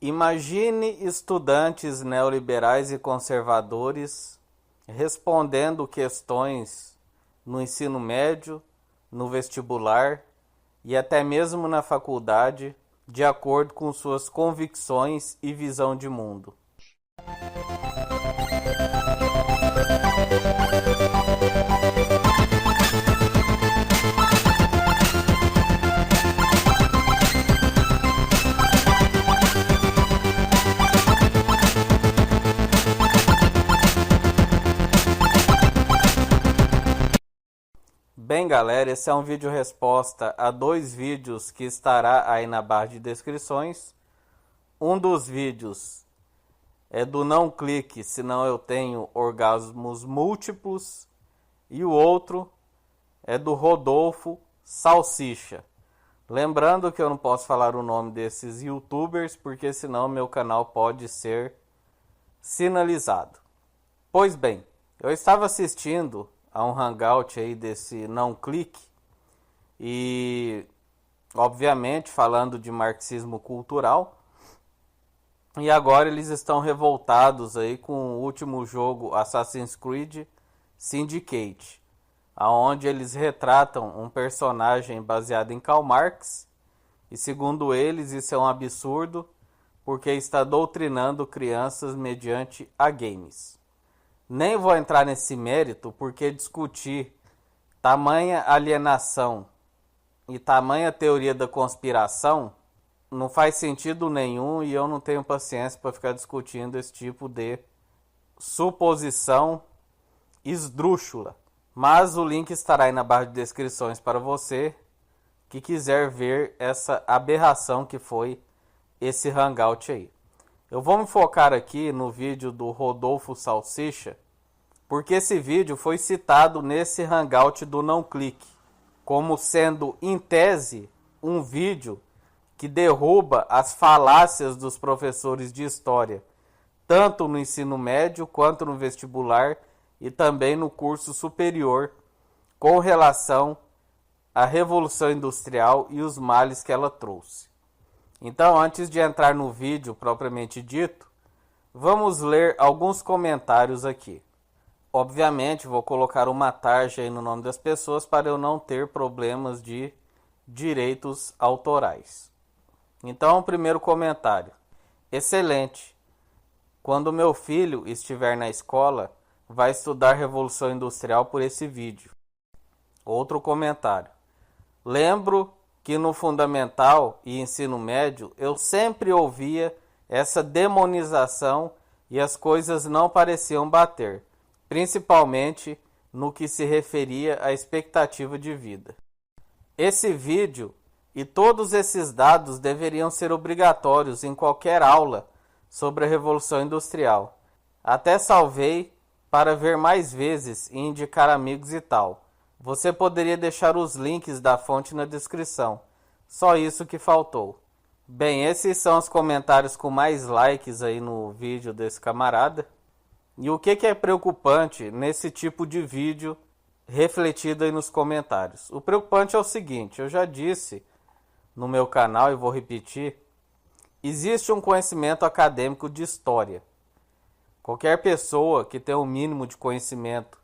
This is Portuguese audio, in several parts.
Imagine estudantes neoliberais e conservadores respondendo questões no ensino médio, no vestibular e até mesmo na faculdade, de acordo com suas convicções e visão de mundo. Bem, galera, esse é um vídeo resposta a 2 vídeos que estará aí na barra de descrições. Um dos vídeos é do Não Clique, senão eu tenho orgasmos múltiplos. E o outro é do Rodolfo Salsicha. Lembrando que eu não posso falar o nome desses youtubers, porque senão meu canal pode ser sinalizado. Pois bem, eu estava assistindo a um hangout aí desse Não Clique e, obviamente, falando de marxismo cultural. E agora eles estão revoltados aí com o último jogo Assassin's Creed Syndicate, aonde eles retratam um personagem baseado em Karl Marx e, segundo eles, isso é um absurdo porque está doutrinando crianças mediante a games. Nem vou entrar nesse mérito porque discutir tamanha alienação e tamanha teoria da conspiração não faz sentido nenhum e eu não tenho paciência para ficar discutindo esse tipo de suposição esdrúxula. Mas o link estará aí na barra de descrições para você que quiser ver essa aberração que foi esse hangout aí. Eu vou me focar aqui no vídeo do Rodolfo Salsicha, porque esse vídeo foi citado nesse hangout do Não Clique, como sendo, em tese, um vídeo que derruba as falácias dos professores de história, tanto no ensino médio quanto no vestibular e também no curso superior, com relação à Revolução Industrial e os males que ela trouxe. Então, antes de entrar no vídeo propriamente dito, vamos ler alguns comentários aqui. Obviamente, vou colocar uma tarja aí no nome das pessoas para eu não ter problemas de direitos autorais. Então, o primeiro comentário. Excelente. Quando meu filho estiver na escola, vai estudar Revolução Industrial por esse vídeo. Outro comentário. Lembro que no fundamental e ensino médio eu sempre ouvia essa demonização e as coisas não pareciam bater, principalmente no que se referia à expectativa de vida. Esse vídeo e todos esses dados deveriam ser obrigatórios em qualquer aula sobre a Revolução Industrial. Até salvei para ver mais vezes e indicar amigos e tal. Você poderia deixar os links da fonte na descrição. Só isso que faltou. Bem, esses são os comentários com mais likes aí no vídeo desse camarada. E o que é preocupante nesse tipo de vídeo refletido aí nos comentários? O preocupante é o seguinte, eu já disse no meu canal e vou repetir, existe um conhecimento acadêmico de história. Qualquer pessoa que tem um mínimo de conhecimento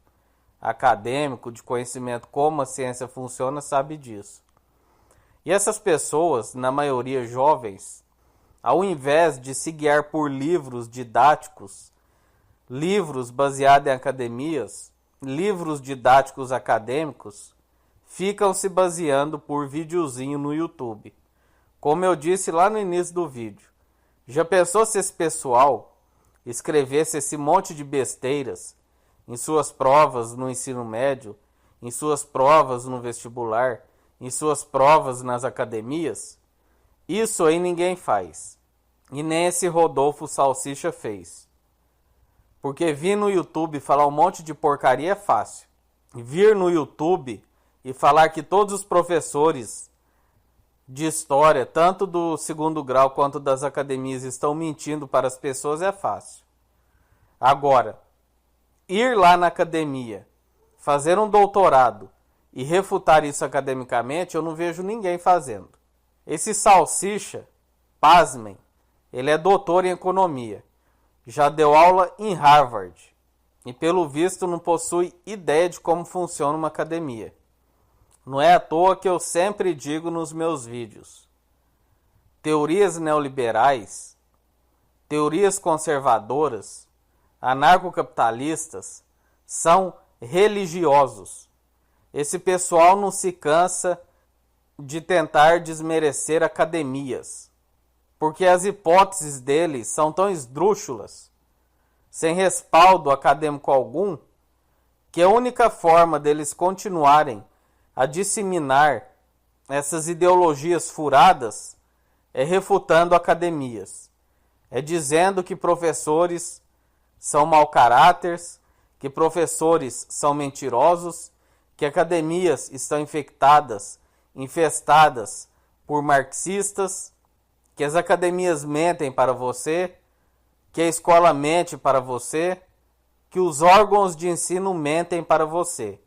acadêmico, de conhecimento como a ciência funciona, sabe disso. E essas pessoas, na maioria jovens, ao invés de se guiar por livros didáticos, livros baseados em academias, livros didáticos acadêmicos, ficam se baseando por videozinho no YouTube. Como eu disse lá no início do vídeo, já pensou se esse pessoal escrevesse esse monte de besteiras em suas provas no ensino médio, em suas provas no vestibular, em suas provas nas academias? Isso aí ninguém faz. E nem esse Rodolfo Salsicha fez. Porque vir no YouTube falar um monte de porcaria é fácil. Vir no YouTube e falar que todos os professores de história, tanto do segundo grau quanto das academias, estão mentindo para as pessoas é fácil. Agora, ir lá na academia, fazer um doutorado e refutar isso academicamente, eu não vejo ninguém fazendo. Esse Salsicha, pasmem, Ele é doutor em economia. Já deu aula em Harvard. E pelo visto não possui ideia de como funciona uma academia. Não é à toa que eu sempre digo nos meus vídeos: teorias neoliberais, teorias conservadoras, anarcocapitalistas são religiosos. Esse pessoal não se cansa de tentar desmerecer academias, porque as hipóteses deles são tão esdrúxulas, sem respaldo acadêmico algum, que a única forma deles continuarem a disseminar essas ideologias furadas é refutando academias, é dizendo que professores são mau caráteres, que professores são mentirosos, que academias estão infestadas por marxistas, que as academias mentem para você, que a escola mente para você, que os órgãos de ensino mentem para você.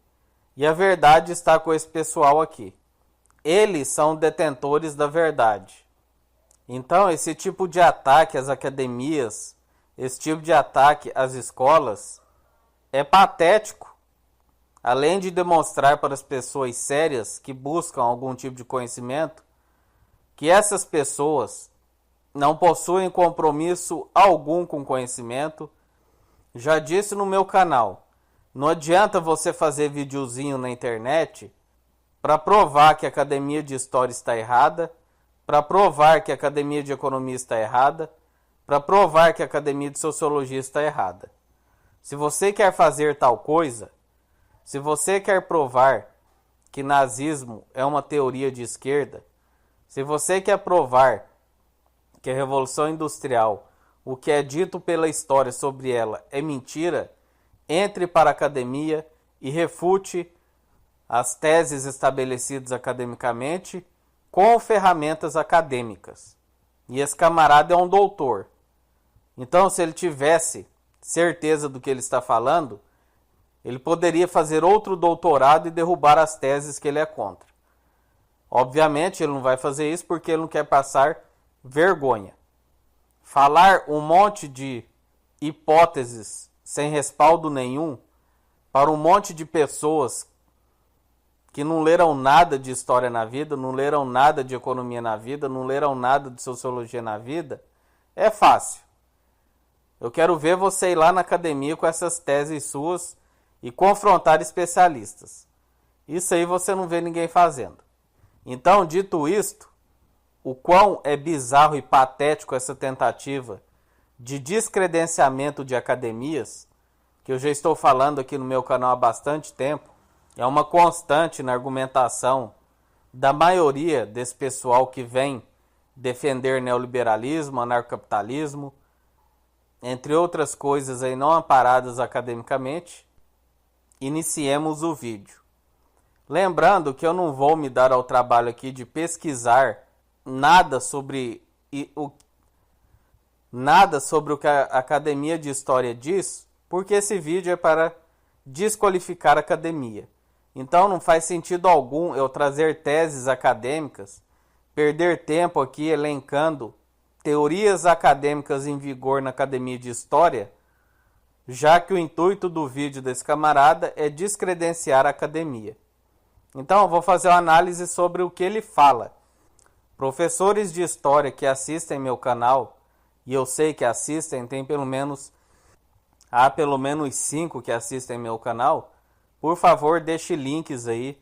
E a verdade está com esse pessoal aqui. Eles são detentores da verdade. Então, esse tipo de ataque às academias, esse tipo de ataque às escolas, é patético. Além de demonstrar para as pessoas sérias que buscam algum tipo de conhecimento, que essas pessoas não possuem compromisso algum com conhecimento. Já disse no meu canal, não adianta você fazer videozinho na internet para provar que a academia de história está errada, para provar que a academia de economia está errada, para provar que a academia de sociologia está errada. Se você quer fazer tal coisa, se você quer provar que nazismo é uma teoria de esquerda, se você quer provar que a Revolução Industrial, o que é dito pela história sobre ela é mentira, entre para a academia e refute as teses estabelecidas academicamente com ferramentas acadêmicas. E esse camarada é um doutor. Então, se ele tivesse certeza do que ele está falando, ele poderia fazer outro doutorado e derrubar as teses que ele é contra. Obviamente, ele não vai fazer isso porque ele não quer passar vergonha. Falar um monte de hipóteses sem respaldo nenhum para um monte de pessoas que não leram nada de história na vida, não leram nada de economia na vida, não leram nada de sociologia na vida, é fácil. Eu quero ver você ir lá na academia com essas teses suas e confrontar especialistas. Isso aí você não vê ninguém fazendo. Então, dito isto, o quão é bizarro e patético essa tentativa de descredenciamento de academias, que eu já estou falando aqui no meu canal há bastante tempo, é uma constante na argumentação da maioria desse pessoal que vem defender neoliberalismo, anarcocapitalismo, entre outras coisas aí não amparadas academicamente. Iniciemos o vídeo. Lembrando que eu não vou me dar ao trabalho aqui de pesquisar nada sobre o que a Academia de História diz, porque esse vídeo é para desqualificar a academia. Então não faz sentido algum eu trazer teses acadêmicas, perder tempo aqui elencando teorias acadêmicas em vigor na Academia de História, já que o intuito do vídeo desse camarada é descredenciar a academia. Então eu vou fazer uma análise sobre o que ele fala. Professores de história que assistem meu canal, e eu sei que assistem, há pelo menos 5 que assistem meu canal, por favor deixe links aí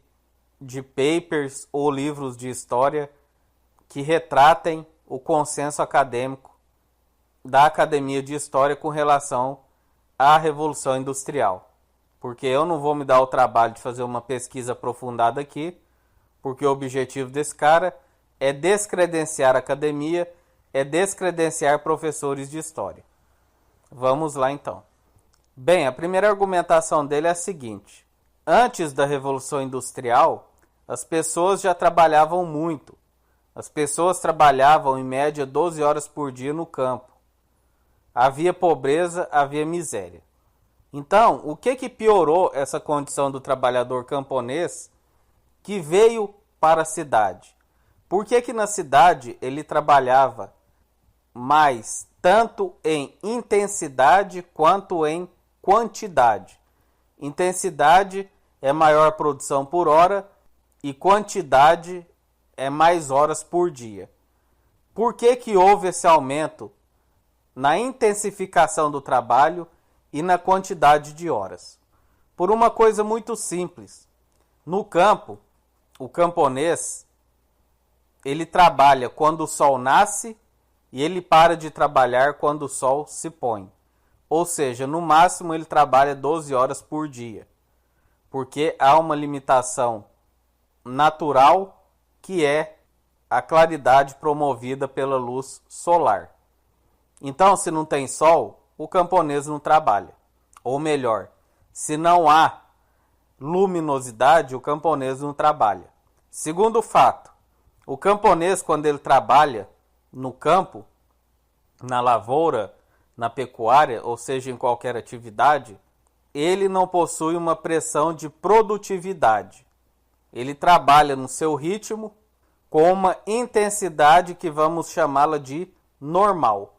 de papers ou livros de história que retratem o consenso acadêmico da Academia de História com relação à Revolução Industrial. Porque eu não vou me dar o trabalho de fazer uma pesquisa aprofundada aqui, porque o objetivo desse cara é descredenciar a academia, é descredenciar professores de história. Vamos lá então. Bem, a primeira argumentação dele é a seguinte: antes da Revolução Industrial, as pessoas já trabalhavam muito. As pessoas trabalhavam em média 12 horas por dia no campo. Havia pobreza, havia miséria. Então, o que piorou essa condição do trabalhador camponês que veio para a cidade? Por que na cidade ele trabalhava mais tanto em intensidade quanto em quantidade. Intensidade é maior produção por hora e quantidade é mais horas por dia. Por que houve esse aumento na intensificação do trabalho e na quantidade de horas? Por uma coisa muito simples. No campo, o camponês, ele trabalha quando o sol nasce e ele para de trabalhar quando o sol se põe. Ou seja, no máximo ele trabalha 12 horas por dia. Porque há uma limitação natural que é a claridade promovida pela luz solar. Então, se não tem sol, o camponês não trabalha. Ou melhor, se não há luminosidade, o camponês não trabalha. Segundo fato, o camponês, quando ele trabalha no campo, na lavoura, na pecuária, ou seja, em qualquer atividade, ele não possui uma pressão de produtividade. Ele trabalha no seu ritmo, com uma intensidade que vamos chamá-la de normal.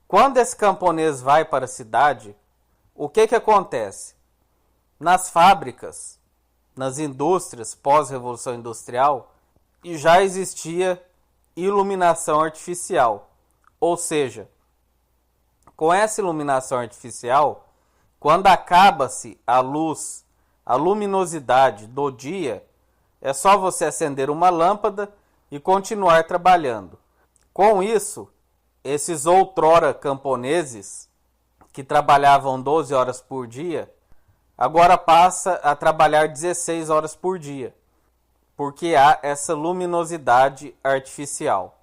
Quando esse camponês vai para a cidade, o que acontece? Nas fábricas, nas indústrias pós-revolução industrial, já existia iluminação artificial. Ou seja, com essa iluminação artificial, quando acaba-se a luz, a luminosidade do dia, é só você acender uma lâmpada e continuar trabalhando. Com isso, esses outrora camponeses, que trabalhavam 12 horas por dia, agora passa a trabalhar 16 horas por dia, porque há essa luminosidade artificial.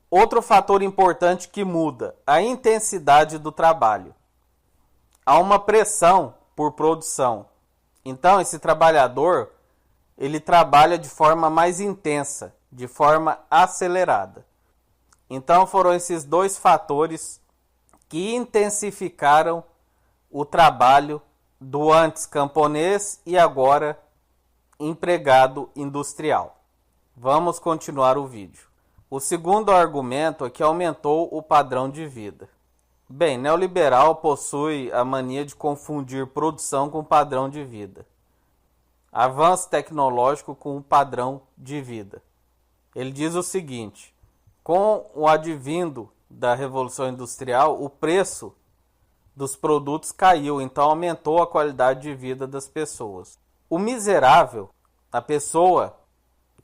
Outro fator importante que muda, a intensidade do trabalho. Há uma pressão por produção. Então, esse trabalhador, ele trabalha de forma mais intensa, de forma acelerada. Então, foram esses dois fatores que intensificaram o trabalho do antes camponês e agora empregado industrial. Vamos continuar o vídeo. O segundo argumento é que aumentou o padrão de vida. Bem, neoliberal possui a mania de confundir produção com padrão de vida. Avanço tecnológico com o padrão de vida. Ele diz o seguinte: com o advindo da Revolução Industrial, o preço dos produtos caiu, então aumentou a qualidade de vida das pessoas. O miserável, a pessoa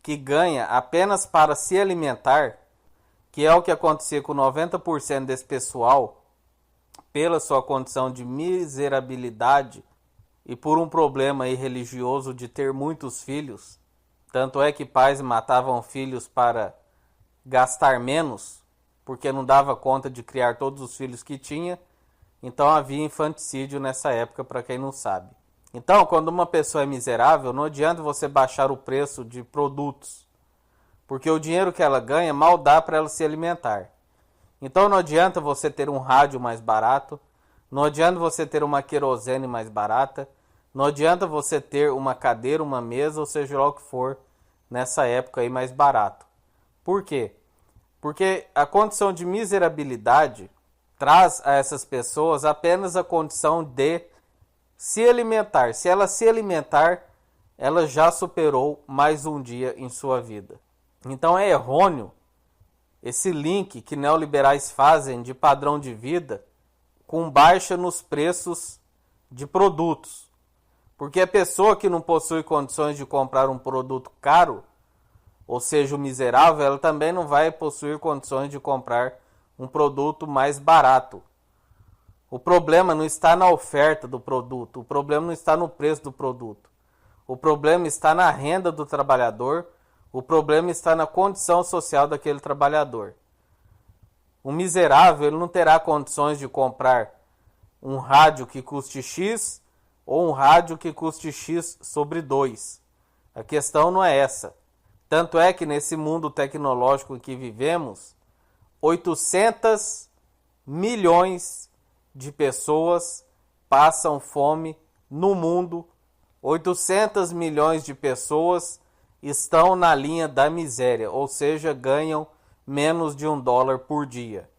que ganha apenas para se alimentar, que é o que acontecia com 90% desse pessoal, pela sua condição de miserabilidade e por um problema aí religioso de ter muitos filhos, tanto é que pais matavam filhos para gastar menos, porque não dava conta de criar todos os filhos que tinha, então havia infanticídio nessa época, para quem não sabe. Então, quando uma pessoa é miserável, não adianta você baixar o preço de produtos, porque o dinheiro que ela ganha mal dá para ela se alimentar. Então não adianta você ter um rádio mais barato, não adianta você ter uma querosene mais barata, não adianta você ter uma cadeira, uma mesa, ou seja lá o que for, nessa época aí mais barato. Por quê? Porque a condição de miserabilidade traz a essas pessoas apenas a condição de se alimentar. Se ela se alimentar, ela já superou mais um dia em sua vida. Então é errôneo esse link que neoliberais fazem de padrão de vida com baixa nos preços de produtos. Porque a pessoa que não possui condições de comprar um produto caro, ou seja, o miserável, ela também não vai possuir condições de comprar um produto mais barato. O problema não está na oferta do produto, o problema não está no preço do produto. O problema está na renda do trabalhador, o problema está na condição social daquele trabalhador. O miserável, ele não terá condições de comprar um rádio que custe X ou um rádio que custe X sobre 2. A questão não é essa. Tanto é que nesse mundo tecnológico em que vivemos, 800 milhões de pessoas passam fome no mundo. 800 milhões de pessoas estão na linha da miséria, ou seja, ganham menos de $1 por dia.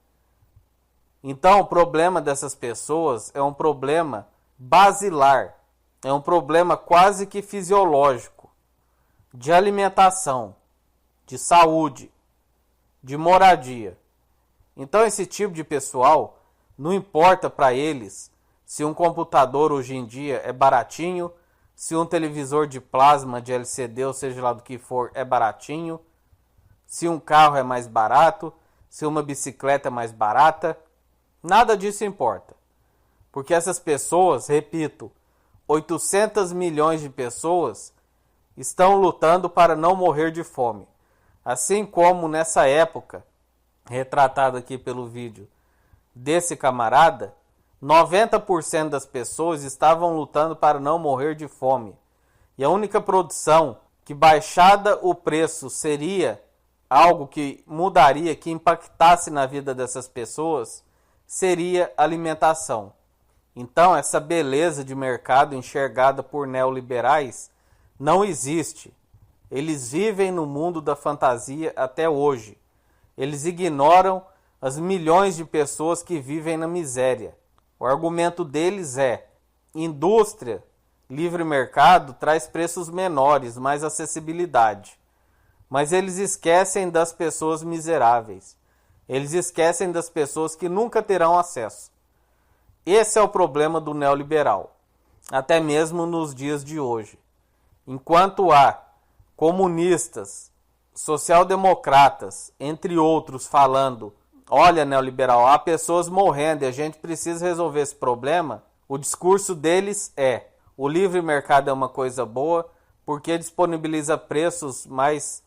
Então, o problema dessas pessoas é um problema basilar, é um problema quase que fisiológico, de alimentação, de saúde, de moradia. Então, esse tipo de pessoal, não importa para eles se um computador hoje em dia é baratinho, se um televisor de plasma, de LCD, ou seja lá do que for, é baratinho, se um carro é mais barato, se uma bicicleta é mais barata, nada disso importa. Porque essas pessoas, repito, 800 milhões de pessoas estão lutando para não morrer de fome. Assim como nessa época, retratada aqui pelo vídeo desse camarada, 90% das pessoas estavam lutando para não morrer de fome. E a única produção que, baixada o preço, seria algo que mudaria, que impactasse na vida dessas pessoas, seria alimentação. Então, essa beleza de mercado enxergada por neoliberais não existe. Eles vivem no mundo da fantasia até hoje. Eles ignoram as milhões de pessoas que vivem na miséria. O argumento deles é: indústria, livre mercado traz preços menores, mais acessibilidade. Mas eles esquecem das pessoas miseráveis. Eles esquecem das pessoas que nunca terão acesso. Esse é o problema do neoliberal, até mesmo nos dias de hoje. Enquanto há comunistas, social-democratas, entre outros, falando: olha, neoliberal, há pessoas morrendo e a gente precisa resolver esse problema, o discurso deles é: o livre mercado é uma coisa boa porque disponibiliza preços mais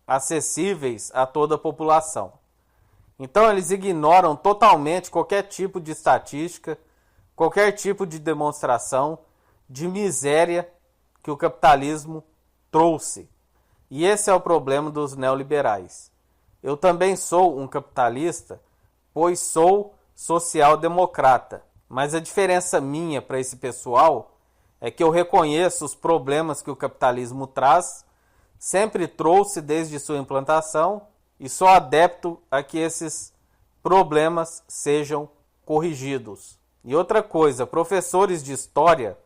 acessíveis a toda a população. Então eles ignoram totalmente qualquer tipo de estatística, qualquer tipo de demonstração de miséria que o capitalismo trouxe. E esse é o problema dos neoliberais. Eu também sou um capitalista, pois sou social-democrata. Mas a diferença minha para esse pessoal é que eu reconheço os problemas que o capitalismo traz, sempre trouxe desde sua implantação, e sou adepto a que esses problemas sejam corrigidos. E outra coisa, professores de história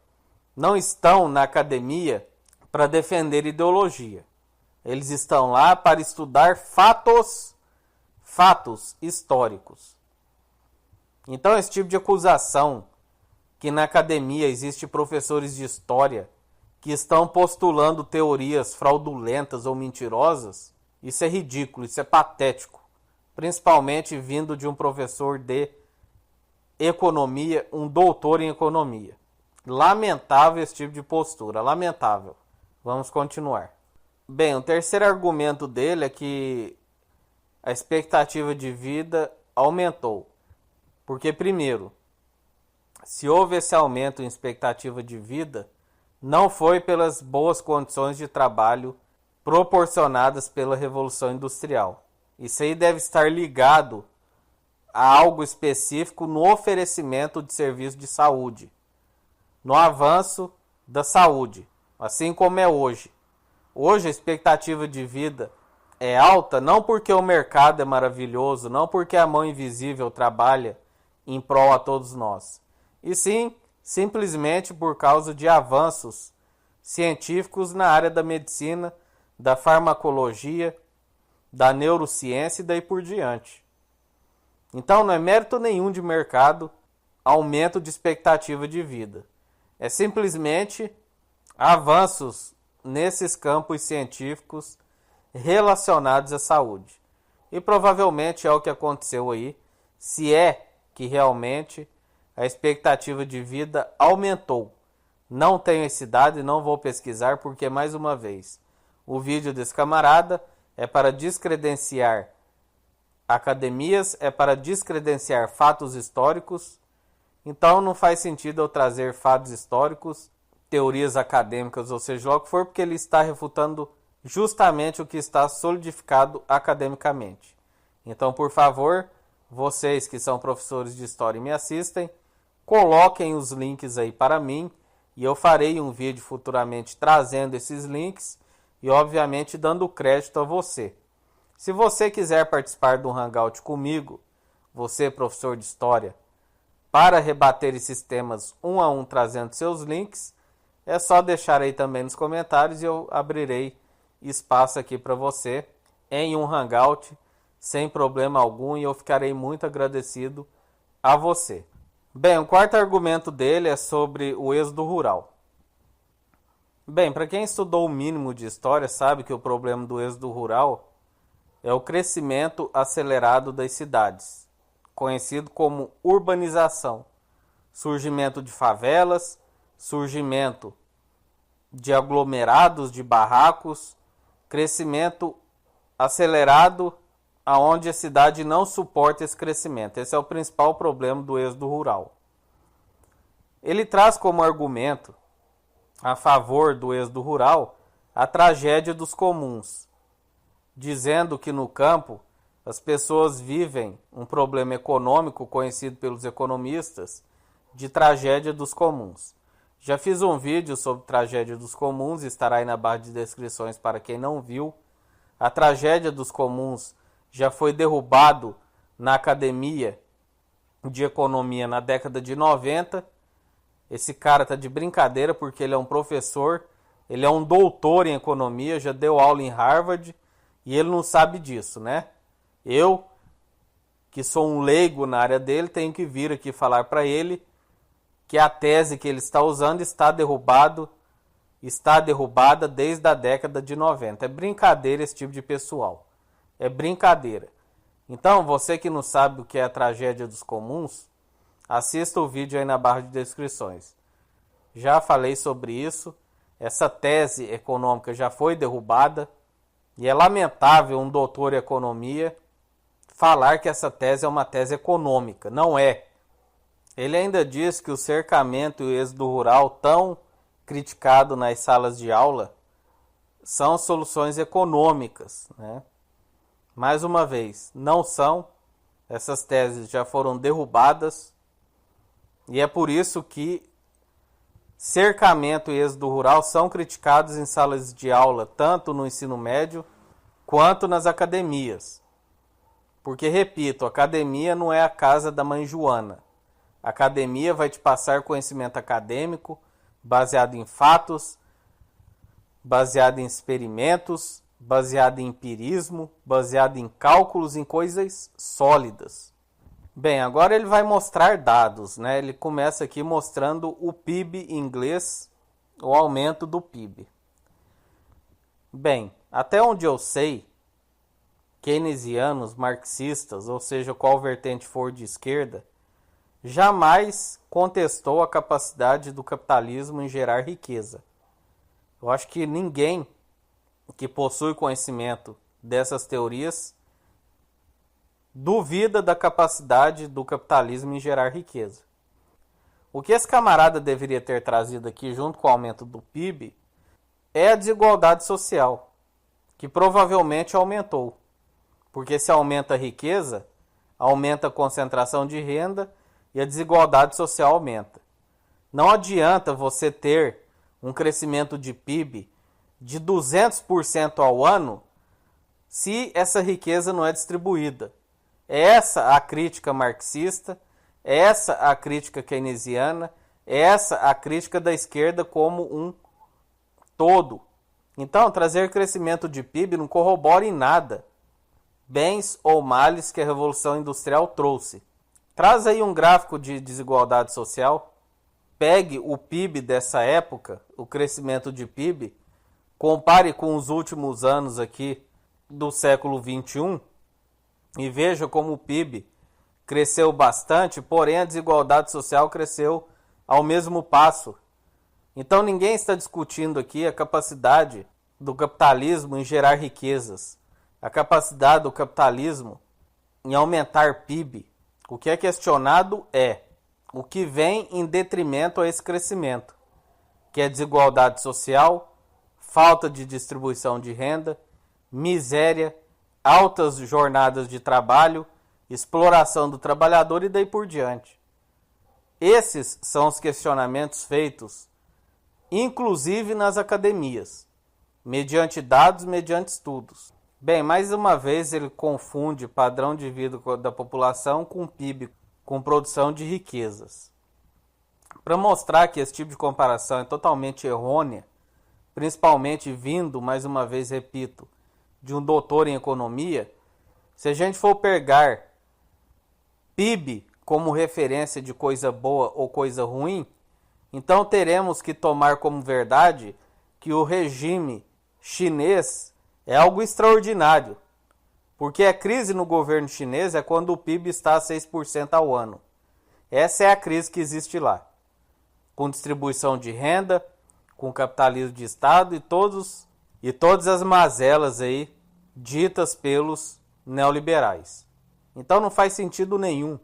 não estão na academia para defender ideologia. Eles estão lá para estudar fatos históricos. Então, esse tipo de acusação que na academia existe professores de história que estão postulando teorias fraudulentas ou mentirosas, isso é ridículo, isso é patético. Principalmente vindo de um professor de economia, um doutor em economia. Lamentável esse tipo de postura, lamentável. Vamos continuar. Bem, o terceiro argumento dele é que a expectativa de vida aumentou. Porque, primeiro, se houve esse aumento em expectativa de vida, não foi pelas boas condições de trabalho proporcionadas pela Revolução Industrial. Isso aí deve estar ligado a algo específico no oferecimento de serviços de saúde, no avanço da saúde, assim como é hoje. Hoje a expectativa de vida é alta não porque o mercado é maravilhoso, não porque a mão invisível trabalha em prol a todos nós, e sim simplesmente por causa de avanços científicos na área da medicina, da farmacologia, da neurociência e daí por diante. Então não é mérito nenhum de mercado aumento de expectativa de vida. É simplesmente avanços nesses campos científicos relacionados à saúde. E provavelmente é o que aconteceu aí, se é que realmente a expectativa de vida aumentou. Não tenho esse dado e não vou pesquisar porque, mais uma vez, o vídeo desse camarada é para descredenciar academias, é para descredenciar fatos históricos. Então não faz sentido eu trazer fatos históricos, teorias acadêmicas, ou seja lá o que for, porque ele está refutando justamente o que está solidificado academicamente. Então, por favor, vocês que são professores de história e me assistem, coloquem os links aí para mim e eu farei um vídeo futuramente trazendo esses links e, obviamente, dando crédito a você. Se você quiser participar do Hangout comigo, você professor de história, para rebater esses temas um a um trazendo seus links, é só deixar aí também nos comentários e eu abrirei espaço aqui para você em um Hangout sem problema algum e eu ficarei muito agradecido a você. Bem, o quarto argumento dele é sobre o êxodo rural. Bem, para quem estudou o mínimo de história sabe que o problema do êxodo rural é o crescimento acelerado das cidades, conhecido como urbanização, surgimento de favelas, surgimento de aglomerados de barracos, crescimento acelerado aonde a cidade não suporta esse crescimento. Esse é o principal problema do êxodo rural. Ele traz como argumento a favor do êxodo rural a tragédia dos comuns, dizendo que no campo as pessoas vivem um problema econômico conhecido pelos economistas de tragédia dos comuns. Já fiz um vídeo sobre tragédia dos comuns, estará aí na barra de descrições para quem não viu. A tragédia dos comuns já foi derrubado na academia de economia na década de 90. Esse cara tá de brincadeira porque ele é um professor, ele é um doutor em economia, já deu aula em Harvard e ele não sabe disso, né? Eu, que sou um leigo na área dele, tenho que vir aqui falar para ele que a tese que ele está usando está derrubada desde a década de 90. É brincadeira esse tipo de pessoal. É brincadeira. Então, você que não sabe o que é a tragédia dos comuns, assista o vídeo aí na barra de descrições. Já falei sobre isso. Essa tese econômica já foi derrubada. E é lamentável um doutor em economia falar que essa tese é uma tese econômica. Não é. Ele ainda diz que o cercamento e o êxodo rural tão criticado nas salas de aula são soluções econômicas, né? Mais uma vez, não são. Essas teses já foram derrubadas e é por isso que cercamento e êxodo rural são criticados em salas de aula, tanto no ensino médio quanto nas academias. Porque, repito, a academia não é a casa da mãe Joana. A academia vai te passar conhecimento acadêmico, baseado em fatos, baseado em experimentos, baseado em empirismo, baseado em cálculos, em coisas sólidas. Bem, agora ele vai mostrar dados, né? Ele começa aqui mostrando o PIB inglês, o aumento do PIB. Bem, até onde eu sei, keynesianos, marxistas, ou seja, qual vertente for de esquerda, jamais contestou a capacidade do capitalismo em gerar riqueza. Eu acho que ninguém que possui conhecimento dessas teorias duvida da capacidade do capitalismo em gerar riqueza. O que esse camarada deveria ter trazido aqui junto com o aumento do PIB é a desigualdade social, que provavelmente aumentou. Porque se aumenta a riqueza, aumenta a concentração de renda e a desigualdade social aumenta. Não adianta você ter um crescimento de PIB de 200% ao ano se essa riqueza não é distribuída. É essa a crítica marxista, é essa a crítica keynesiana, é essa a crítica da esquerda como um todo. Então, trazer crescimento de PIB não corrobora em nada bens ou males que a Revolução Industrial trouxe. Traz aí um gráfico de desigualdade social. Pegue o PIB dessa época, o crescimento de PIB, compare com os últimos anos aqui do século XXI e veja como o PIB cresceu bastante, porém a desigualdade social cresceu ao mesmo passo. Então ninguém está discutindo aqui a capacidade do capitalismo em gerar riquezas, a capacidade do capitalismo em aumentar PIB. O que é questionado é o que vem em detrimento a esse crescimento, que é desigualdade social, falta de distribuição de renda, miséria, altas jornadas de trabalho, exploração do trabalhador e daí por diante. Esses são os questionamentos feitos, inclusive nas academias, mediante dados, mediante estudos. Bem, mais uma vez ele confunde padrão de vida da população com PIB, com produção de riquezas. Para mostrar que esse tipo de comparação é totalmente errônea, principalmente vindo, mais uma vez repito, de um doutor em economia, se a gente for pegar PIB como referência de coisa boa ou coisa ruim, então teremos que tomar como verdade que o regime chinês é algo extraordinário, porque a crise no governo chinês é quando o PIB está a 6% ao ano. Essa é a crise que existe lá, com distribuição de renda, com capitalismo de Estado e todas as mazelas aí ditas pelos neoliberais. Então não faz sentido nenhum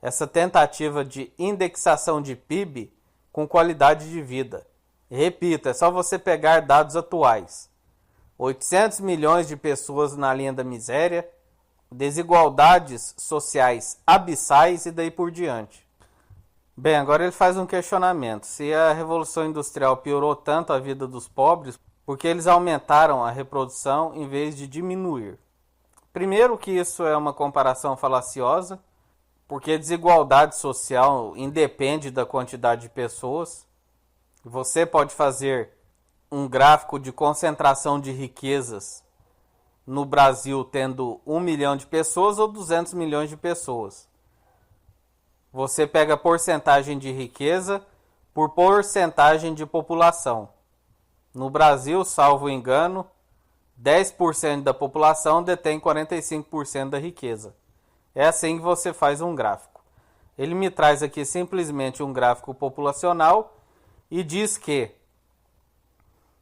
essa tentativa de indexação de PIB com qualidade de vida. Repito, é só você pegar dados atuais. 800 milhões de pessoas na linha da miséria, desigualdades sociais abissais e daí por diante. Bem, agora ele faz um questionamento. Se a Revolução Industrial piorou tanto a vida dos pobres, por que eles aumentaram a reprodução em vez de diminuir? Primeiro que isso é uma comparação falaciosa, porque a desigualdade social independe da quantidade de pessoas. Você pode fazer um gráfico de concentração de riquezas no Brasil tendo 1 milhão de pessoas ou 200 milhões de pessoas. Você pega a porcentagem de riqueza por porcentagem de população. No Brasil, salvo engano, 10% da população detém 45% da riqueza. É assim que você faz um gráfico. Ele me traz aqui simplesmente um gráfico populacional e diz que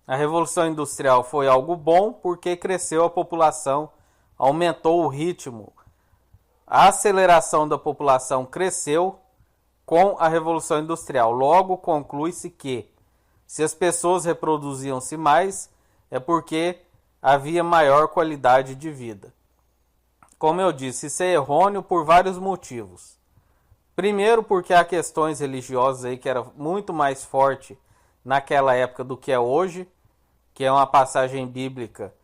a Revolução Industrial foi algo bom porque cresceu a população, aumentou o ritmo. A aceleração da população cresceu com a Revolução Industrial. Logo, conclui-se que, se as pessoas reproduziam-se mais, é porque havia maior qualidade de vida. Como eu disse, isso é errôneo por vários motivos. Primeiro, porque há questões religiosas aí que era muito mais forte naquela época do que é hoje, que é uma passagem bíblica: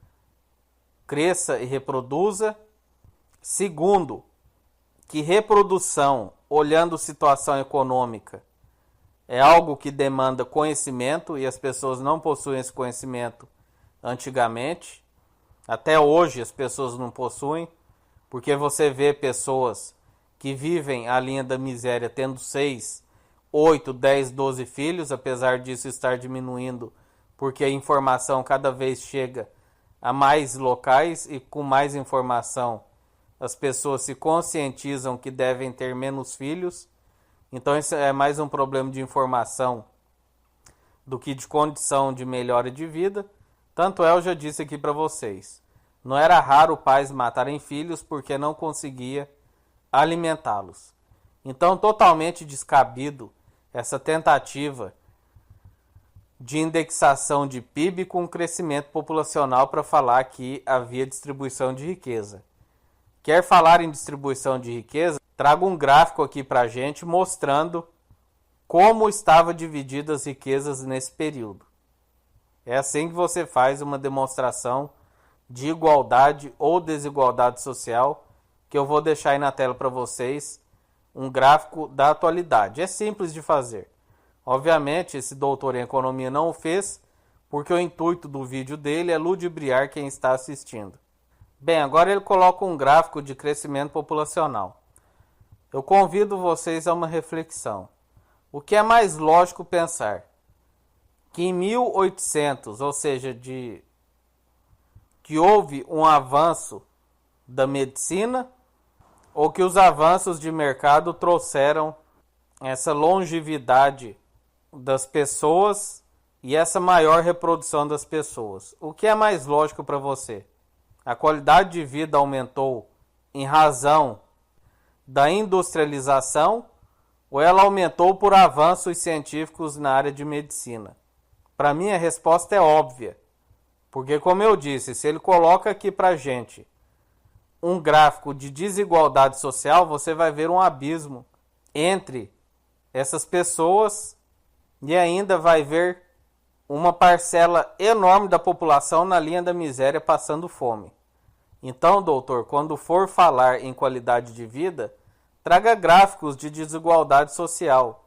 cresça e reproduza. Segundo, que reprodução, olhando situação econômica, é algo que demanda conhecimento e as pessoas não possuem esse conhecimento antigamente. Até hoje as pessoas não possuem, porque você vê pessoas que vivem a linha da miséria tendo 6, 8, 10, 12 filhos, apesar disso estar diminuindo, porque a informação cada vez chega a mais locais e com mais informação as pessoas se conscientizam que devem ter menos filhos. Então isso é mais um problema de informação do que de condição de melhora de vida. Tanto é, eu já disse aqui para vocês, não era raro pais matarem filhos porque não conseguia alimentá-los. Então totalmente descabido essa tentativa de indexação de PIB com crescimento populacional para falar que havia distribuição de riqueza. Quer falar em distribuição de riqueza? Trago um gráfico aqui para a gente mostrando como estavam divididas as riquezas nesse período. É assim que você faz uma demonstração de igualdade ou desigualdade social, que eu vou deixar aí na tela para vocês, um gráfico da atualidade. É simples de fazer. Obviamente, esse doutor em economia não o fez, porque o intuito do vídeo dele é ludibriar quem está assistindo. Bem, agora ele coloca um gráfico de crescimento populacional. Eu convido vocês a uma reflexão. O que é mais lógico pensar? Que em 1800, ou seja, que houve um avanço da medicina, ou que os avanços de mercado trouxeram essa longevidade das pessoas e essa maior reprodução das pessoas? O que é mais lógico para você? A qualidade de vida aumentou em razão da industrialização ou ela aumentou por avanços científicos na área de medicina? Para mim a resposta é óbvia, porque como eu disse, se ele coloca aqui para a gente um gráfico de desigualdade social, você vai ver um abismo entre essas pessoas e ainda vai ver uma parcela enorme da população na linha da miséria passando fome. Então, doutor, quando for falar em qualidade de vida, traga gráficos de desigualdade social,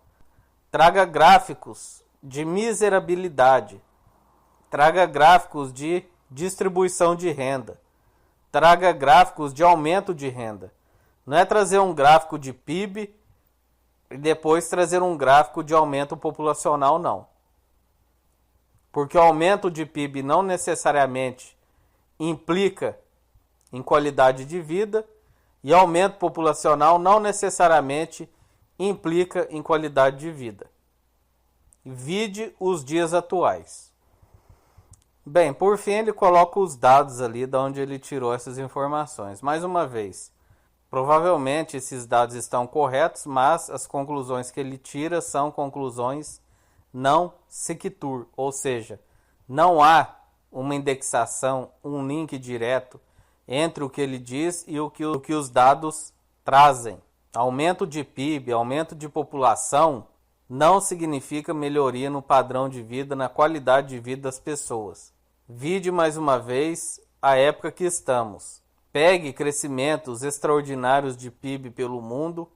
traga gráficos de miserabilidade, traga gráficos de distribuição de renda, traga gráficos de aumento de renda. Não é trazer um gráfico de PIB e depois trazer um gráfico de aumento populacional, não. Porque o aumento de PIB não necessariamente implica em qualidade de vida e aumento populacional não necessariamente implica em qualidade de vida. Vide os dias atuais. Bem, por fim ele coloca os dados ali de onde ele tirou essas informações. Mais uma vez, provavelmente esses dados estão corretos, mas as conclusões que ele tira são conclusões não sequitur, ou seja, não há uma indexação, um link direto entre o que ele diz e o que os dados trazem. Aumento de PIB, aumento de população não significa melhoria no padrão de vida, na qualidade de vida das pessoas. Vide mais uma vez a época que estamos. Pegue crescimentos extraordinários de PIB pelo mundo,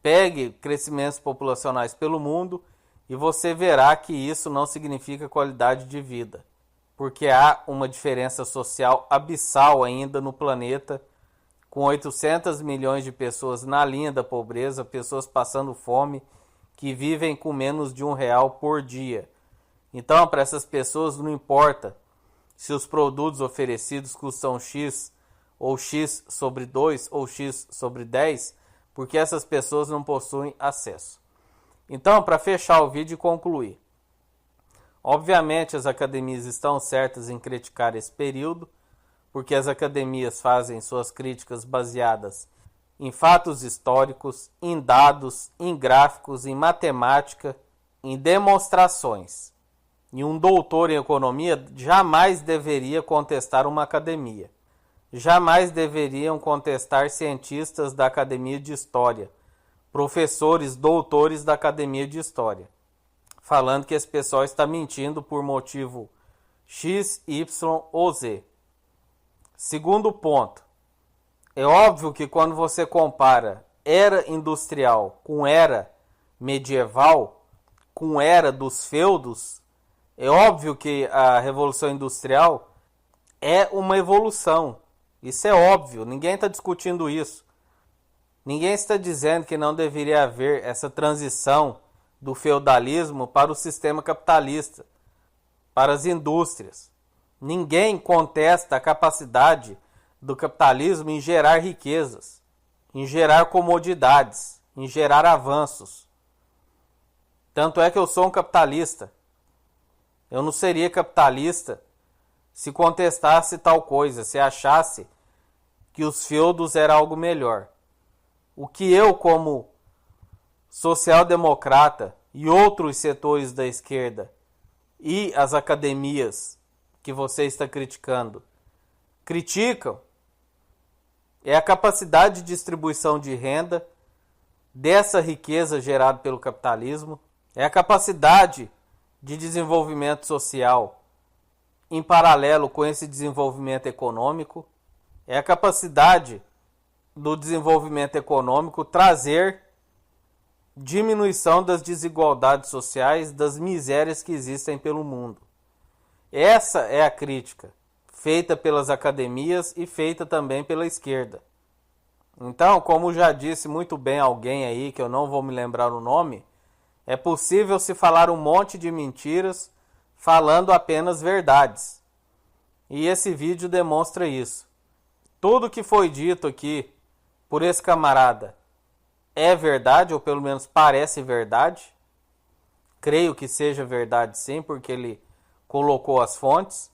pegue crescimentos populacionais pelo mundo e você verá que isso não significa qualidade de vida, porque há uma diferença social abissal ainda no planeta, com 800 milhões de pessoas na linha da pobreza, pessoas passando fome, que vivem com menos de R$1 por dia. Então, para essas pessoas não importa se os produtos oferecidos custam X, ou X sobre 2, ou X sobre 10, porque essas pessoas não possuem acesso. Então, para fechar o vídeo e concluir, obviamente as academias estão certas em criticar esse período, porque as academias fazem suas críticas baseadas em fatos históricos, em dados, em gráficos, em matemática, em demonstrações. E um doutor em economia jamais deveria contestar uma academia. Jamais deveriam contestar cientistas da academia de história, professores, doutores da academia de história, falando que esse pessoal está mentindo por motivo X, Y ou Z. Segundo ponto, é óbvio que quando você compara era industrial com era medieval, com era dos feudos, é óbvio que a Revolução Industrial é uma evolução. Isso é óbvio, ninguém está discutindo isso. Ninguém está dizendo que não deveria haver essa transição do feudalismo para o sistema capitalista, para as indústrias. Ninguém contesta a capacidade do capitalismo em gerar riquezas, em gerar comodidades, em gerar avanços. Tanto é que eu sou um capitalista. Eu não seria capitalista se contestasse tal coisa, se achasse que os feudos era algo melhor. O que eu, como social-democrata e outros setores da esquerda e as academias que você está criticando, criticam é a capacidade de distribuição de renda dessa riqueza gerada pelo capitalismo, é a capacidade de desenvolvimento social em paralelo com esse desenvolvimento econômico, é a capacidade do desenvolvimento econômico trazer diminuição das desigualdades sociais, das misérias que existem pelo mundo. Essa é a crítica feita pelas academias e feita também pela esquerda. Então, como já disse muito bem alguém aí, que eu não vou me lembrar o nome, é possível se falar um monte de mentiras falando apenas verdades. E esse vídeo demonstra isso. Tudo que foi dito aqui por esse camarada é verdade, ou pelo menos parece verdade. Creio que seja verdade sim, porque ele colocou as fontes.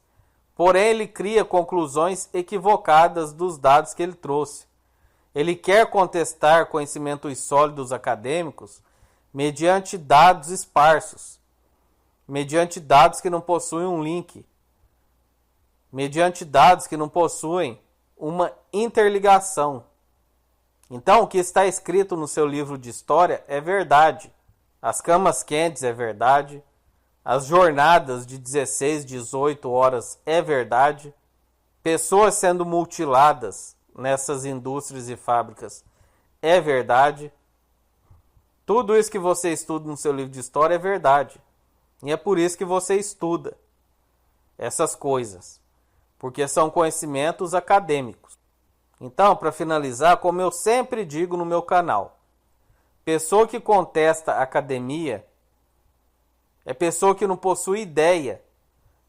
Porém, ele cria conclusões equivocadas dos dados que ele trouxe. Ele quer contestar conhecimentos sólidos acadêmicos mediante dados esparsos, mediante dados que não possuem um link, mediante dados que não possuem uma interligação. Então, o que está escrito no seu livro de história é verdade. As camas quentes é verdade. As jornadas de 16, 18 horas é verdade. pessoas sendo mutiladas nessas indústrias e fábricas é verdade. Tudo isso que você estuda no seu livro de história é verdade. E é por isso que você estuda essas coisas, porque são conhecimentos acadêmicos. Então, para finalizar, como eu sempre digo no meu canal, pessoa que contesta a academia é pessoa que não possui ideia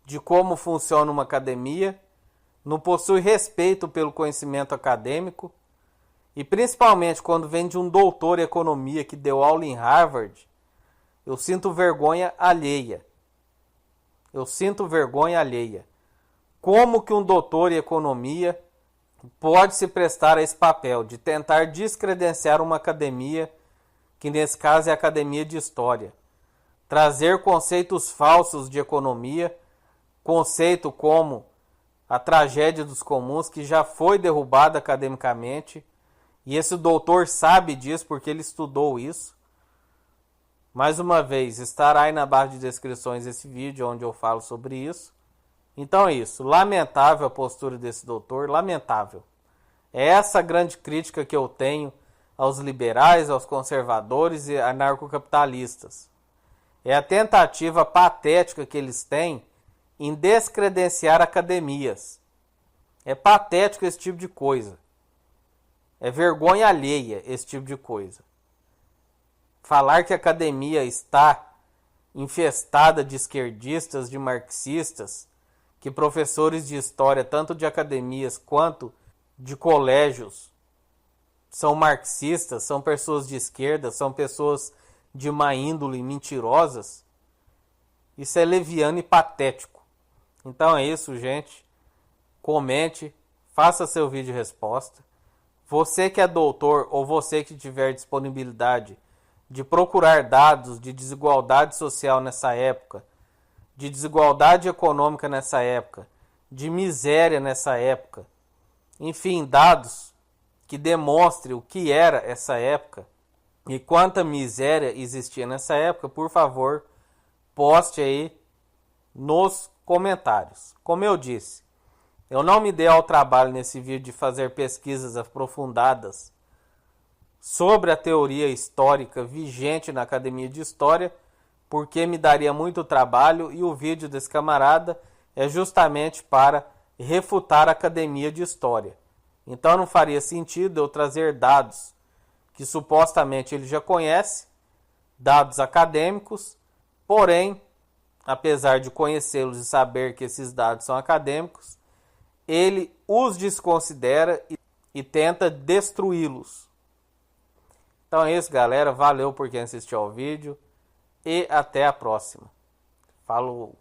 de como funciona uma academia, não possui respeito pelo conhecimento acadêmico, e principalmente quando vem de um doutor em economia que deu aula em Harvard, eu sinto vergonha alheia. Eu sinto vergonha alheia. Como que um doutor em economia pode se prestar a esse papel de tentar descredenciar uma academia, que nesse caso é a academia de história? Trazer conceitos falsos de economia, conceito como a tragédia dos comuns, que já foi derrubada academicamente, e esse doutor sabe disso porque ele estudou isso. Mais uma vez, estará aí na barra de descrições esse vídeo onde eu falo sobre isso. Então é isso. Lamentável a postura desse doutor, lamentável. É essa a grande crítica que eu tenho aos liberais, aos conservadores e anarcocapitalistas. É a tentativa patética que eles têm em descredenciar academias. É patético esse tipo de coisa. É vergonha alheia esse tipo de coisa. Falar que a academia está infestada de esquerdistas, de marxistas, que professores de história, tanto de academias quanto de colégios, são marxistas, são pessoas de esquerda, são pessoas de má índole, mentirosas, isso é leviano e patético. Então é isso, gente. Comente, faça seu vídeo resposta. Você que é doutor ou você que tiver disponibilidade de procurar dados de desigualdade social nessa época, de desigualdade econômica nessa época, de miséria nessa época, enfim, dados que demonstrem o que era essa época e quanta miséria existia nessa época, por favor, poste aí nos comentários. Como eu disse, eu não me dei ao trabalho nesse vídeo de fazer pesquisas aprofundadas sobre a teoria histórica vigente na Academia de História, porque me daria muito trabalho e o vídeo desse camarada é justamente para refutar a Academia de História. Então não faria sentido eu trazer dados que supostamente ele já conhece, dados acadêmicos, porém, apesar de conhecê-los e saber que esses dados são acadêmicos, ele os desconsidera e tenta destruí-los. Então é isso, galera. Valeu por quem assistiu ao vídeo e até a próxima. Falou!